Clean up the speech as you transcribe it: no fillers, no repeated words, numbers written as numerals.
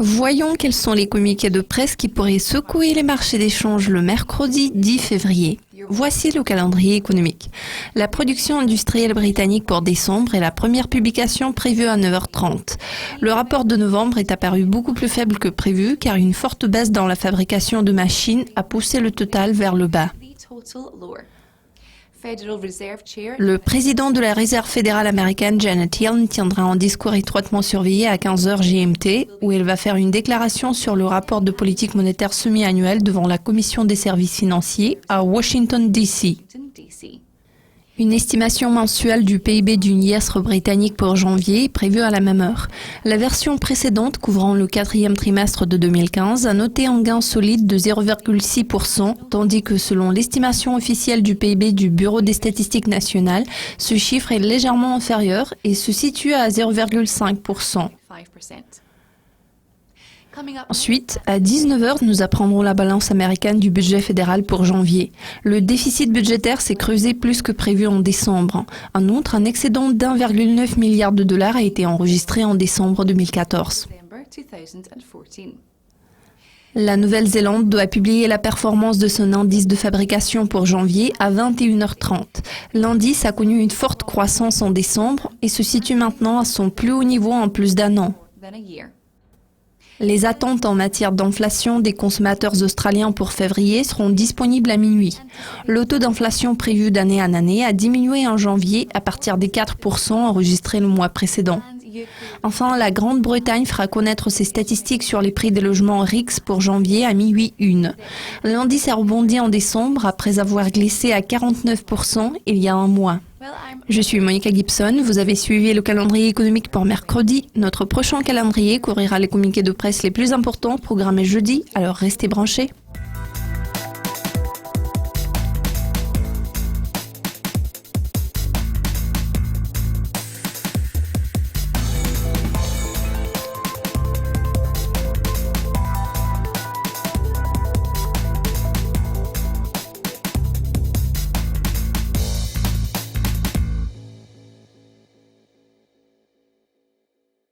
Voyons quels sont les communiqués de presse qui pourraient secouer les marchés d'échange le mercredi 10 février. Voici le calendrier économique. La production industrielle britannique pour décembre est la première publication prévue à 9h30. Le rapport de novembre est apparu beaucoup plus faible que prévu car une forte baisse dans la fabrication de machines a poussé le total vers le bas. Le président de la Réserve fédérale américaine, Janet Yellen, tiendra un discours étroitement surveillé à 15h GMT, où elle va faire une déclaration sur le rapport de politique monétaire semi-annuel devant la Commission des services financiers à Washington, D.C. Une estimation mensuelle du PIB du trimestre britannique pour janvier est prévue à la même heure. La version précédente, couvrant le quatrième trimestre de 2015, a noté un gain solide de 0,6%, tandis que selon l'estimation officielle du PIB du Bureau des statistiques nationales, ce chiffre est légèrement inférieur et se situe à 0,5%. Ensuite, à 19h, nous apprendrons la balance américaine du budget fédéral pour janvier. Le déficit budgétaire s'est creusé plus que prévu en décembre. En outre, un excédent d'1,9 milliard de dollars a été enregistré en décembre 2014. La Nouvelle-Zélande doit publier la performance de son indice de fabrication pour janvier à 21h30. L'indice a connu une forte croissance en décembre et se situe maintenant à son plus haut niveau en plus d'un an. Les attentes en matière d'inflation des consommateurs australiens pour février seront disponibles à minuit. Le taux d'inflation prévu d'année en année a diminué en janvier à partir des 4% enregistrés le mois précédent. Enfin, la Grande-Bretagne fera connaître ses statistiques sur les prix des logements RICS pour janvier à minuit 1. L'indice a rebondi en décembre après avoir glissé à 49% il y a un mois. Je suis Monica Gibson, vous avez suivi le calendrier économique pour mercredi. Notre prochain calendrier couvrira les communiqués de presse les plus importants programmés jeudi, alors restez branchés.